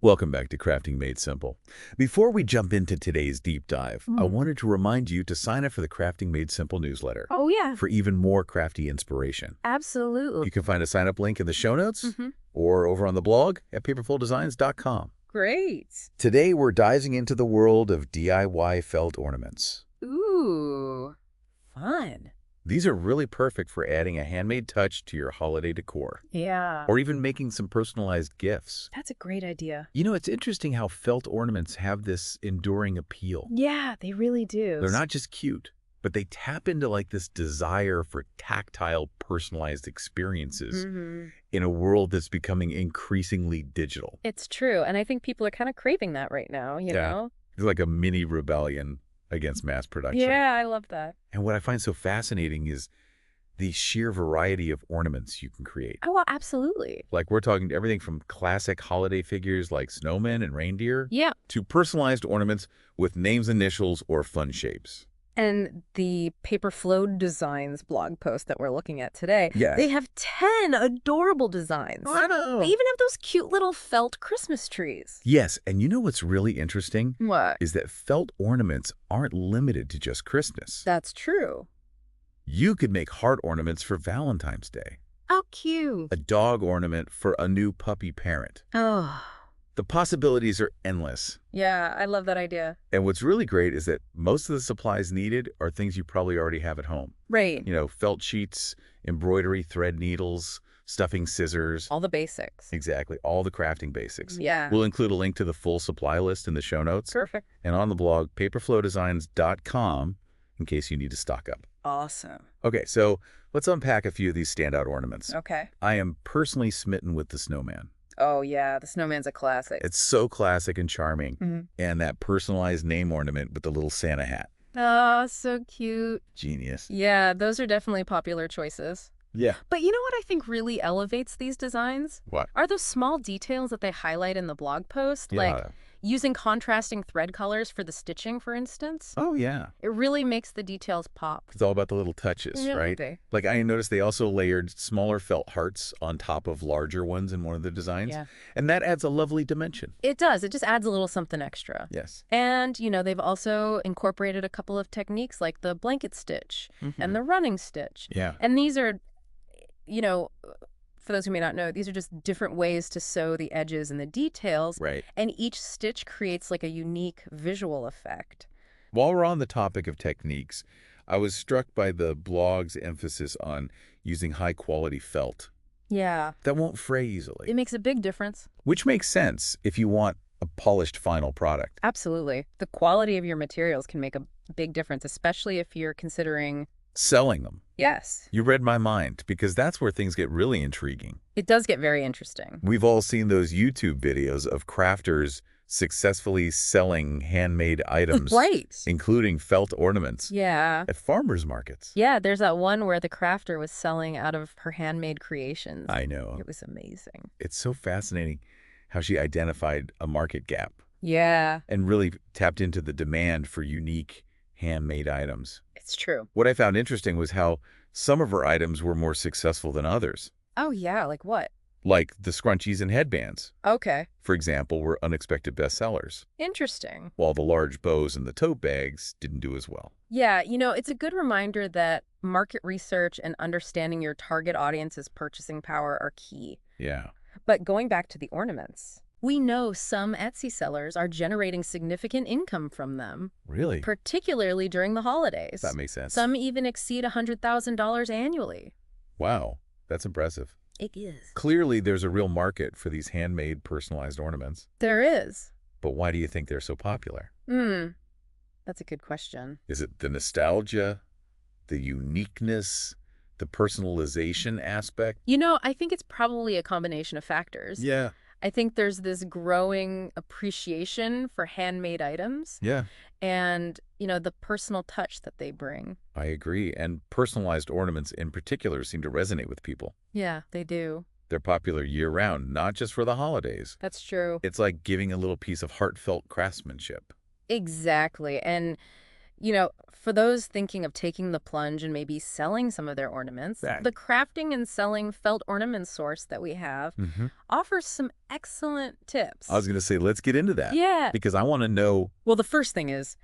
Welcome back to Crafting Made Simple. Before we jump into today's deep dive, I wanted to remind you to sign up for the Crafting Made Simple newsletter Oh, yeah. for even more crafty inspiration. Absolutely. You can find a sign-up link in the show notes Mm-hmm. or over on the blog at paperfuldesigns.com. Great. Today, we're diving into the world of DIY felt ornaments. Ooh, fun. These are really perfect for adding a handmade touch to your holiday decor, Yeah. or even making some personalized gifts. That's a great idea. You know, it's interesting how felt ornaments have this enduring appeal. Yeah, they really do. They're not just cute, but they tap into like this desire for tactile, personalized experiences in a world that's becoming increasingly digital. It's true. And I think people are kind of craving that right now, you Yeah. know? It's like a mini rebellion against mass production. Yeah, I love that. And what I find so fascinating is the sheer variety of ornaments you can create. Oh, well, absolutely. Like we're talking everything from classic holiday figures like snowmen and reindeer Yeah. to personalized ornaments with names, initials, or fun shapes. And the Paper Flowed Designs blog post that we're looking at today, Yeah. they have 10 adorable designs. I know. They even have those cute little felt Christmas trees. Yes, and you know what's really interesting? What? Is that felt ornaments aren't limited to just Christmas. That's true. You could make heart ornaments for Valentine's Day, Oh, cute. a dog ornament for a new puppy parent. Oh, The possibilities are endless. yeah, I love that idea. And what's really great is that most of the supplies needed are things you probably already have at home. Right. You know, felt sheets, embroidery, thread needles, stuffing scissors. All the basics. Exactly, all the crafting basics. Yeah. We'll include a link to the full supply list in the show notes Perfect. and on the blog paperflowdesigns.com in case you need to stock up. Awesome. Okay, so let's unpack a few of these standout ornaments. Okay. I am personally smitten with the snowman. Oh, yeah, the snowman's a classic. It's so classic and charming. Mhm. And that personalized name ornament with the little Santa hat. Oh, so cute. Genius. Yeah, those are definitely popular choices. Yeah. But you know what I think really elevates these designs? What? Are those small details that they highlight in the blog post? Like using contrasting thread colors for the stitching, for instance. Oh, yeah. It really makes the details pop. It's all about the little touches, Yeah, right? they- Like I noticed they also layered smaller felt hearts on top of larger ones in one of the designs. Yeah. And that adds a lovely dimension. It does. It just adds a little something extra. Yes. And, you know, they've also incorporated a couple of techniques like the blanket stitch and the running stitch. Yeah. And these are, you know, for those who may not know, these are just different ways to sew the edges and the details. Right. And each stitch creates like a unique visual effect. While we're on the topic of techniques, I was struck by the blog's emphasis on using high-quality felt Yeah. that won't fray easily, It makes a big difference. which makes sense if you want a polished final product. Absolutely. The quality of your materials can make a big difference, especially if you're considering. Selling them. Yes. You read my mind, because that's where things get really intriguing. It does get very interesting. We've all seen those YouTube videos of crafters successfully selling handmade items, Right. including felt ornaments, Yeah. at farmers markets. Yeah, there's that one where the crafter was selling out of her handmade creations. I know. It was amazing. It's so fascinating how she identified a market gap Yeah, and really tapped into the demand for unique handmade items. it's true. What I found interesting was how some of her items were more successful than others, Oh, yeah, like what? like the scrunchies and headbands, Okay. for example, were unexpected bestsellers, Interesting. while the large bows and the tote bags didn't do as well. Yeah, you know, it's a good reminder that market research and understanding your target audience's purchasing power are key. Yeah. But going back to the ornaments, we know some Etsy sellers are generating significant income from them, Really? particularly during the holidays. That makes sense. Some even exceed $100,000 annually. Wow, that's impressive. It is. Clearly, there's a real market for these handmade, personalized ornaments. There is. But why do you think they're so popular? That's a good question. Is it the nostalgia, the uniqueness, the personalization aspect? You know, I think it's probably a combination of factors. Yeah. I think there's this growing appreciation for handmade items Yeah, and, you know, the personal touch that they bring. I agree. And personalized ornaments in particular seem to resonate with people. Yeah, they do. They're popular year-round, not just for the holidays. That's true. It's like giving a little piece of heartfelt craftsmanship. Exactly. And, For those thinking of taking the plunge and maybe selling some of their ornaments, Right. the crafting and selling felt ornament source that we have offers some excellent tips. I was going to say, let's get into that. Yeah. Because I want to know. Well, the first thing is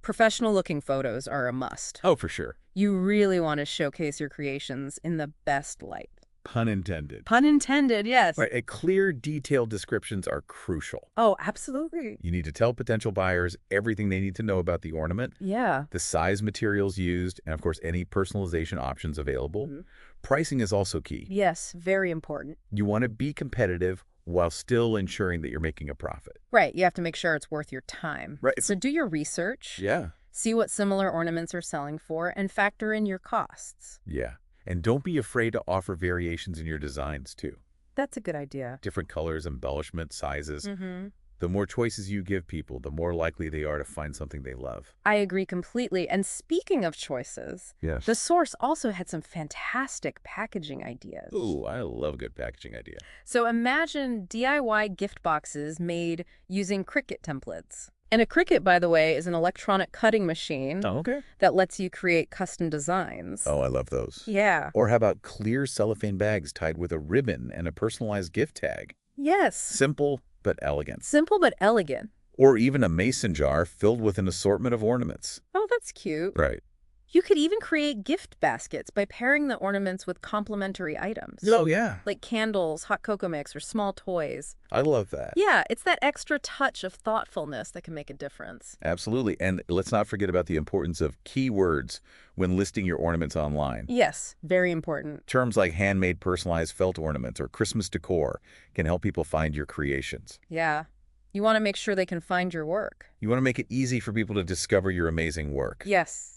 professional-looking photos are a must. Oh, for sure. You really want to showcase your creations in the best light. Pun intended. Pun intended, yes. Right. Clear, detailed descriptions are crucial. Oh, absolutely. You need to tell potential buyers everything they need to know about the ornament, Yeah. the size materials used, and of course, any personalization options available. Pricing is also key. Yes, very important. You want to be competitive while still ensuring that you're making a profit. Right, you have to make sure it's worth your time. Right. So do your research. Yeah. See what similar ornaments are selling for, and factor in your costs. Yeah. And don't be afraid to offer variations in your designs, too. That's a good idea. Different colors, embellishment, sizes. Mm-hmm. The more choices you give people, the more likely they are to find something they love. I agree completely. And speaking of choices, Yes. the source also had some fantastic packaging ideas. Ooh, I love a good packaging idea. So imagine DIY gift boxes made using Cricut templates. And a Cricut, by the way, is an electronic cutting machine Oh, okay. that lets you create custom designs. Oh, I love those. Yeah. Or how about clear cellophane bags tied with a ribbon and a personalized gift tag? Yes. Simple, but elegant. Simple but elegant. Or even a mason jar filled with an assortment of ornaments. Oh, that's cute. Right. You could even create gift baskets by pairing the ornaments with complementary items. Oh, yeah. Like candles, hot cocoa mix, or small toys. I love that. Yeah, it's that extra touch of thoughtfulness that can make a difference. Absolutely. And let's not forget about the importance of keywords when listing your ornaments online. Yes, very important. Terms like handmade personalized felt ornaments or Christmas decor can help people find your creations. Yeah. You want to make sure they can find your work. You want to make it easy for people to discover your amazing work. Yes,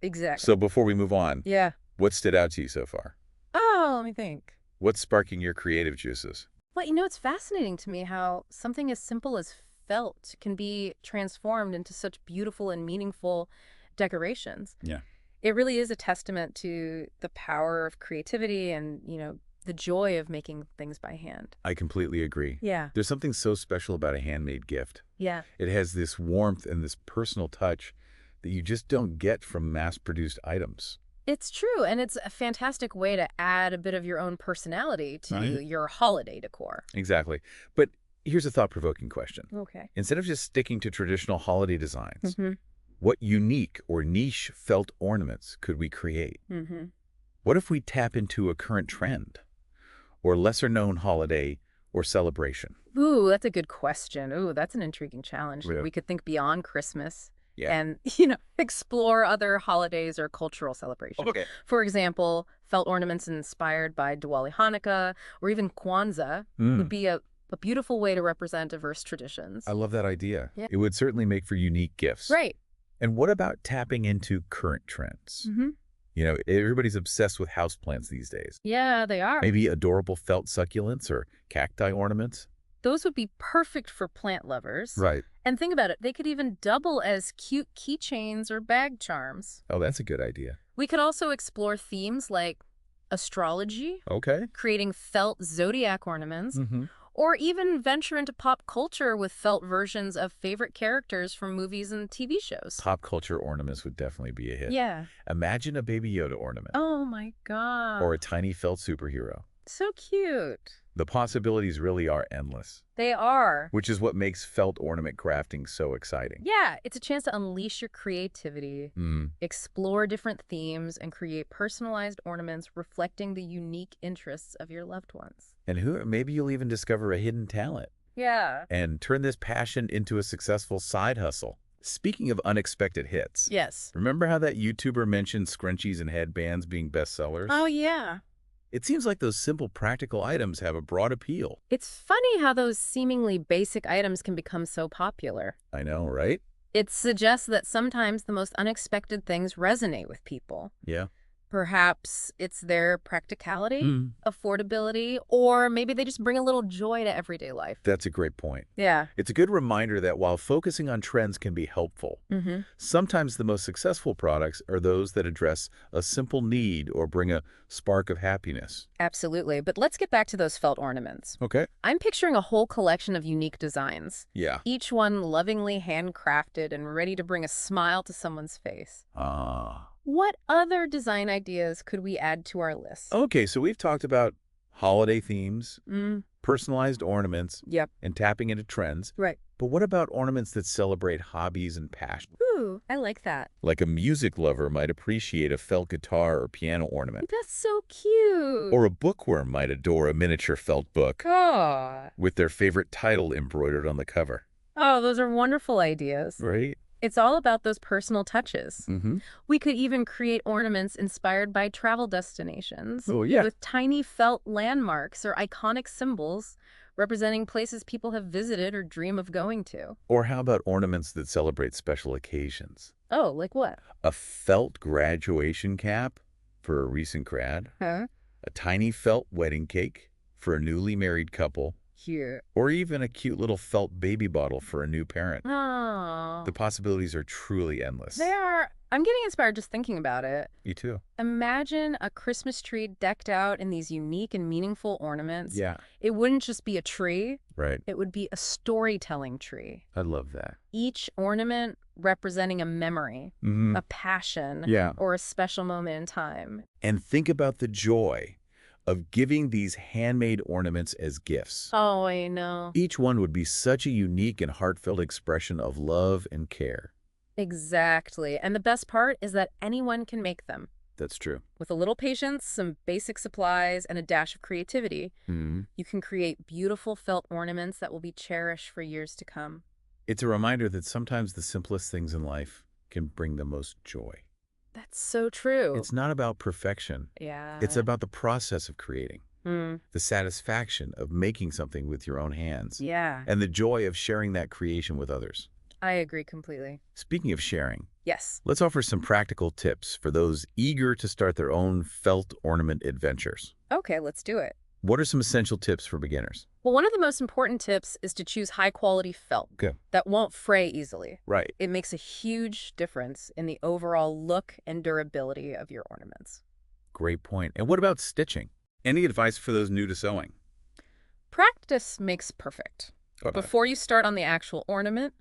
exactly. So before we move on, Yeah. what stood out to you so far? Oh, let me think. What's sparking your creative juices? Well, it's fascinating to me how something as simple as felt can be transformed into such beautiful and meaningful decorations. Yeah. It really is a testament to the power of creativity and, the joy of making things by hand. I completely agree. Yeah. There's something so special about a handmade gift. Yeah. It has this warmth and this personal touch that you just don't get from mass-produced items. It's true, and it's a fantastic way to add a bit of your own personality to Right. your holiday decor. Exactly. But here's a thought-provoking question. Okay. Instead of just sticking to traditional holiday designs, Mm-hmm. what unique or niche felt ornaments could we create? Mm-hmm. What if we tap into a current trend or lesser-known holiday or celebration? Ooh, that's a good question. Ooh, that's an intriguing challenge. Yeah. We could think beyond Christmas Yeah. and, explore other holidays or cultural celebrations. Okay. For example, felt ornaments inspired by Diwali, Hanukkah, or even Kwanzaa would be a beautiful way to represent diverse traditions. I love that idea. Yeah. It would certainly make for unique gifts. Right. And what about tapping into current trends? Mm-hmm. Everybody's obsessed with houseplants these days. Yeah, they are. Maybe adorable felt succulents or cacti ornaments. Those would be perfect for plant lovers. Right. And think about it, they could even double as cute keychains or bag charms. Oh, that's a good idea. We could also explore themes like astrology, Okay. creating felt zodiac ornaments, Mm-hmm. or even venture into pop culture with felt versions of favorite characters from movies and TV shows. Pop culture ornaments would definitely be a hit. Yeah. Imagine a Baby Yoda ornament Oh my God. or a tiny felt superhero. So cute. The possibilities really are endless, They are. which is what makes felt ornament crafting so exciting. Yeah, it's a chance to unleash your creativity, Mm. explore different themes, and create personalized ornaments reflecting the unique interests of your loved ones. And maybe you'll even discover a hidden talent Yeah. and turn this passion into a successful side hustle. Speaking of unexpected hits, Yes. remember how that YouTuber mentioned scrunchies and headbands being bestsellers? Oh, yeah. It seems like those simple practical items have a broad appeal. It's funny how those seemingly basic items can become so popular. I know, right? It suggests that sometimes the most unexpected things resonate with people. Yeah. Perhaps it's their practicality, Mm. affordability, or maybe they just bring a little joy to everyday life. That's a great point. Yeah. It's a good reminder that while focusing on trends can be helpful, Mm-hmm. sometimes the most successful products are those that address a simple need or bring a spark of happiness. Absolutely. But let's get back to those felt ornaments. Okay. I'm picturing a whole collection of unique designs, Yeah. each one lovingly handcrafted and ready to bring a smile to someone's face. Ah. What other design ideas could we add to our list? Okay, so we've talked about holiday themes, Mm, personalized ornaments, yep. and tapping into trends. Right. But what about ornaments that celebrate hobbies and passion? Ooh, I like that. Like a music lover might appreciate a felt guitar or piano ornament, That's so cute. or a bookworm might adore a miniature felt book Oh. with their favorite title embroidered on the cover. Oh, those are wonderful ideas. Right? It's all about those personal touches. Mm-hmm. We could even create ornaments inspired by travel destinations Oh, yeah. with tiny felt landmarks or iconic symbols representing places people have visited or dream of going to. Or how about ornaments that celebrate special occasions? Oh, like what? A felt graduation cap for a recent grad, Huh? a tiny felt wedding cake for a newly married couple, Here. or even a cute little felt baby bottle for a new parent. Oh. The possibilities are truly endless. They are. I'm getting inspired just thinking about it. Me too. Imagine a Christmas tree decked out in these unique and meaningful ornaments. Yeah, It wouldn't just be a tree, right. it would be a storytelling tree. I love that. Each ornament representing a memory, Mm-hmm. a passion, Yeah. or a special moment in time. And think about the joy of giving these handmade ornaments as gifts. Oh, I know. Each one would be such a unique and heartfelt expression of love and care. Exactly. And the best part is that anyone can make them. That's true. With a little patience, some basic supplies, and a dash of creativity, Mm-hmm. you can create beautiful felt ornaments that will be cherished for years to come. It's a reminder that sometimes the simplest things in life can bring the most joy. That's so true. It's not about perfection. Yeah. It's about the process of creating, Mm, the satisfaction of making something with your own hands, yeah, and the joy of sharing that creation with others. I agree completely. Speaking of sharing, Yes. let's offer some practical tips for those eager to start their own felt ornament adventures. Okay, let's do it. What are some essential tips for beginners? Well, one of the most important tips is to choose high-quality felt Okay. that won't fray easily. Right. It makes a huge difference in the overall look and durability of your ornaments. Great point. And what about stitching? Any advice for those new to sewing? Practice makes perfect. What about it? Before you start on the actual ornament,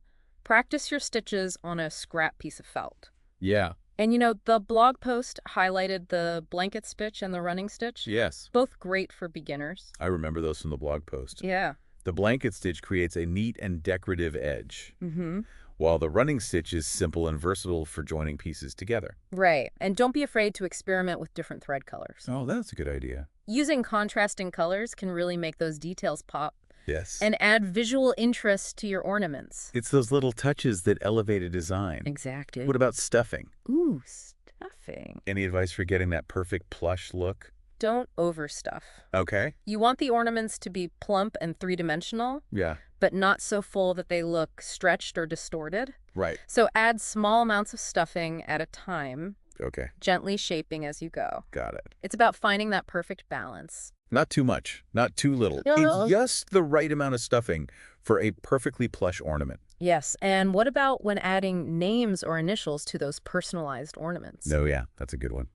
practice your stitches on a scrap piece of felt. Yeah. And the blog post highlighted the blanket stitch and the running stitch. Yes. Both great for beginners. I remember those from the blog post. Yeah. The blanket stitch creates a neat and decorative edge, Mm-hmm. while the running stitch is simple and versatile for joining pieces together. Right. And don't be afraid to experiment with different thread colors. Oh, that's a good idea. Using contrasting colors can really make those details pop Yes. and add visual interest to your ornaments. It's those little touches that elevate a design. Exactly. What about stuffing? Ooh, stuffing. Any advice for getting that perfect plush look? Don't overstuff. Okay. You want the ornaments to be plump and three-dimensional, Yeah. but not so full that they look stretched or distorted. Right. So add small amounts of stuffing at a time, Okay. gently shaping as you go. Got it. It's about finding that perfect balance. Not too much, not too little. No. Just the right amount of stuffing for a perfectly plush ornament. Yes, and what about when adding names or initials to those personalized ornaments? No, yeah, that's a good one.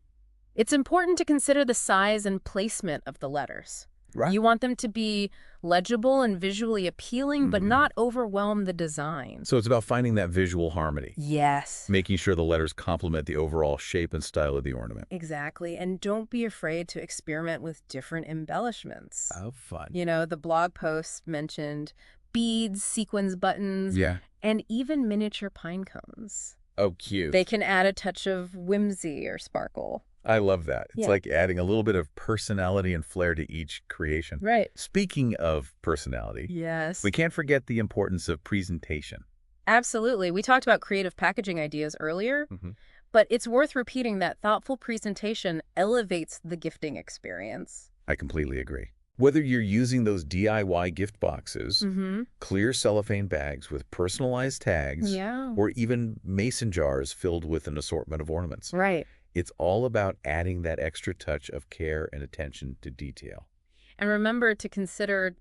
It's important to consider the size and placement of the letters. Right. You want them to be legible and visually appealing, but Mhm. not overwhelm the design. So it's about finding that visual harmony, Yes. making sure the letters complement the overall shape and style of the ornament. Exactly. And don't be afraid to experiment with different embellishments. How fun. The blog post mentioned beads, sequins buttons, Yeah. and even miniature pine cones. Oh, cute. They can add a touch of whimsy or sparkle. I love that. It's Yeah. like adding a little bit of personality and flair to each creation. Right. Speaking of personality, Yes. we can't forget the importance of presentation. Absolutely. We talked about creative packaging ideas earlier, Mhm. but it's worth repeating that thoughtful presentation elevates the gifting experience. I completely agree. Whether you're using those DIY gift boxes, Mm-hmm. clear cellophane bags with personalized tags, Yeah. or even mason jars filled with an assortment of ornaments, Right. It's all about adding that extra touch of care and attention to detail. And remember to consider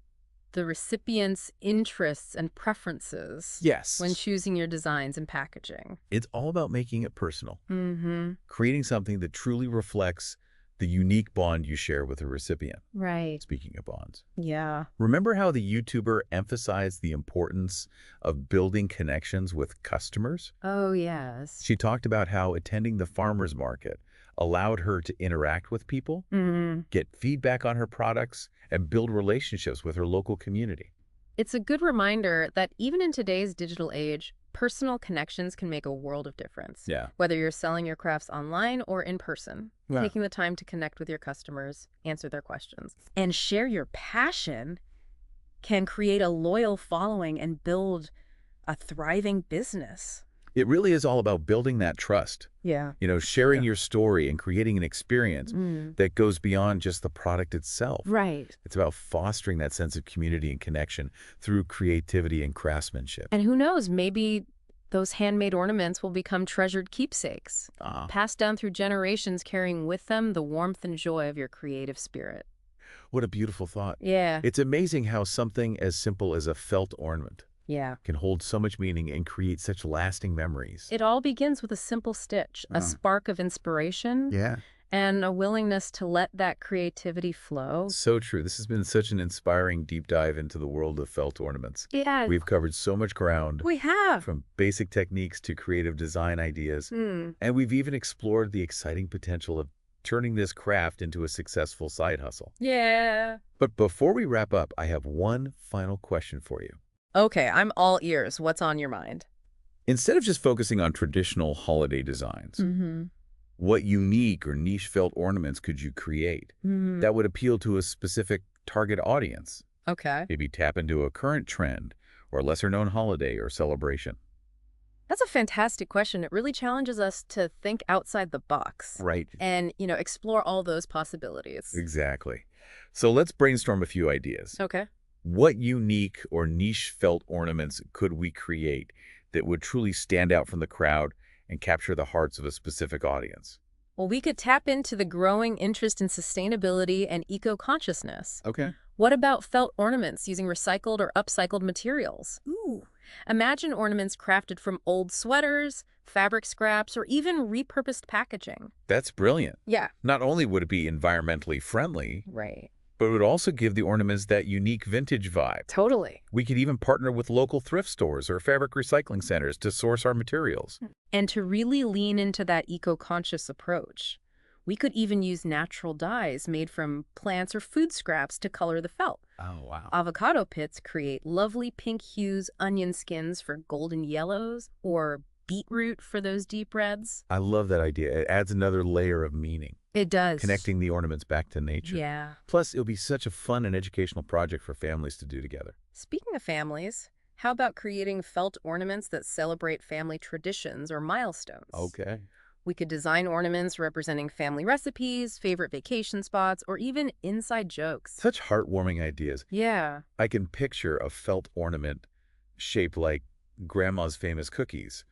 the recipient's interests and preferences when Yes. choosing your designs and packaging. It's all about making it personal, Mm-hmm. creating something that truly reflects the unique bond you share with the recipient. Right. Speaking of bonds. Yeah. Remember how the YouTuber emphasized the importance of building connections with customers? Oh, yes. She talked about how attending the farmer's market allowed her to interact with people, Mm-hmm. get feedback on her products, and build relationships with her local community. It's a good reminder that even in today's digital age, personal connections can make a world of difference. Yeah. Whether you're selling your crafts online or in person, Yeah. taking the time to connect with your customers, answer their questions, and share your passion can create a loyal following and build a thriving business. It really is all about building that trust, Yeah. sharing your story and creating an experience that goes beyond just the product itself. Right. It's about fostering that sense of community and connection through creativity and craftsmanship. And who knows, maybe those handmade ornaments will become treasured keepsakes, passed down through generations, carrying with them the warmth and joy of your creative spirit. What a beautiful thought. Yeah. It's amazing how something as simple as a felt ornament Yeah. can hold so much meaning and create such lasting memories. It all begins with a simple stitch, a spark of inspiration, Yeah. and a willingness to let that creativity flow. So true. This has been such an inspiring deep dive into the world of felt ornaments. Yeah, We've covered so much ground, we have. from basic techniques to creative design ideas, and we've even explored the exciting potential of turning this craft into a successful side hustle. Yeah. But before we wrap up, I have one final question for you. Okay, I'm all ears. What's on your mind? Instead of just focusing on traditional holiday designs, what unique or niche felt ornaments could you create that would appeal to a specific target audience? Okay. Maybe tap into a current trend or lesser-known holiday or celebration. That's a fantastic question. It really challenges us to think outside the box Right. and, explore all those possibilities. Exactly. So let's brainstorm a few ideas. Okay. What unique or niche felt ornaments could we create that would truly stand out from the crowd and capture the hearts of a specific audience? Well, we could tap into the growing interest in sustainability and eco-consciousness. Okay. What about felt ornaments using recycled or upcycled materials? Ooh. Imagine ornaments crafted from old sweaters, fabric scraps, or even repurposed packaging. That's brilliant. Yeah. Not only would it be environmentally friendly, Right. but it would also give the ornaments that unique vintage vibe. Totally. We could even partner with local thrift stores or fabric recycling centers to source our materials. And to really lean into that eco-conscious approach, we could even use natural dyes made from plants or food scraps to color the felt. Oh, wow. Avocado pits create lovely pink hues, onion skins for golden yellows, or beetroot for those deep reds. I love that idea. It adds another layer of meaning, It does. connecting the ornaments back to nature. Yeah. Plus, it'll be such a fun and educational project for families to do together. Speaking of families, how about creating felt ornaments that celebrate family traditions or milestones? Okay. We could design ornaments representing family recipes, favorite vacation spots, or even inside jokes. Such heartwarming ideas. Yeah. I can picture a felt ornament shaped like Grandma's famous cookies,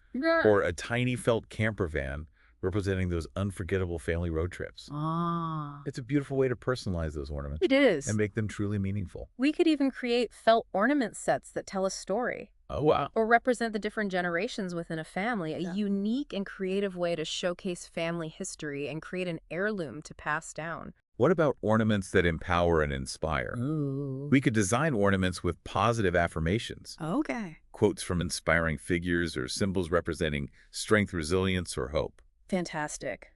or a tiny felt camper van representing those unforgettable family road trips. Ah. It's a beautiful way to personalize those ornaments It is. and make them truly meaningful. We could even create felt ornament sets that tell a story Oh, wow. or represent the different generations within a family, a unique and creative way to showcase family history and create an heirloom to pass down. What about ornaments that empower and inspire? Ooh. We could design ornaments with positive affirmations, Okay. quotes from inspiring figures or symbols representing strength, resilience, or hope. Fantastic.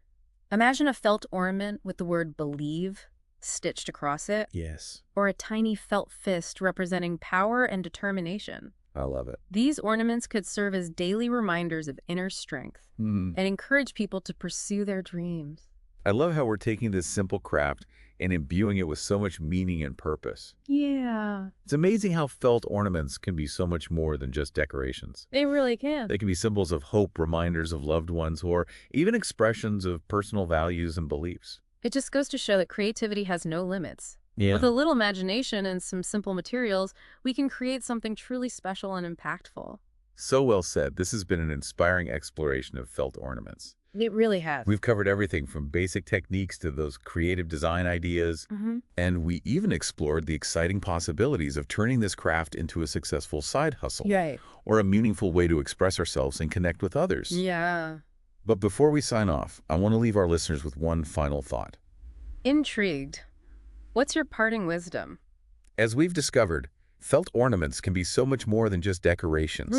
Imagine a felt ornament with the word believe stitched across it, Yes. or a tiny felt fist representing power and determination. I love it. These ornaments could serve as daily reminders of inner strength and encourage people to pursue their dreams. I love how we're taking this simple craft and imbuing it with so much meaning and purpose. Yeah. It's amazing how felt ornaments can be so much more than just decorations. They really can. They can be symbols of hope, reminders of loved ones, or even expressions of personal values and beliefs. It just goes to show that creativity has no limits. Yeah. With a little imagination and some simple materials, we can create something truly special and impactful. So well said. This has been an inspiring exploration of felt ornaments. It really has. We've covered everything from basic techniques to those creative design ideas, and we even explored the exciting possibilities of turning this craft into a successful side hustle Right. or a meaningful way to express ourselves and connect with others. Yeah. But before we sign off, I want to leave our listeners with one final thought. Intrigued. What's your parting wisdom? As we've discovered, felt ornaments can be so much more than just decorations.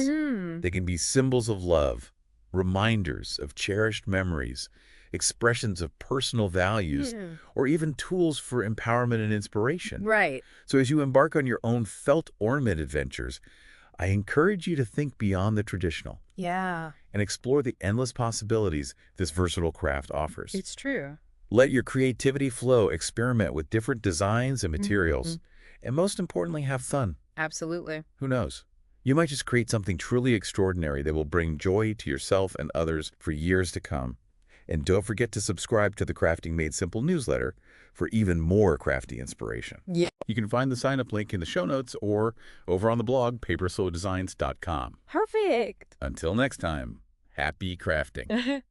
They can be symbols of love, reminders of cherished memories, expressions of personal values, or even tools for empowerment and inspiration. Right. So as you embark on your own felt ornament adventures, I encourage you to think beyond the traditional Yeah. and explore the endless possibilities this versatile craft offers. It's true. Let your creativity flow, experiment with different designs and materials, and most importantly, have fun. Absolutely. Who knows? You might just create something truly extraordinary that will bring joy to yourself and others for years to come. And don't forget to subscribe to the Crafting Made Simple newsletter for even more crafty inspiration. Yeah. You can find the sign-up link in the show notes or over on the blog, paperslowdesigns.com. Perfect. Until next time, happy crafting.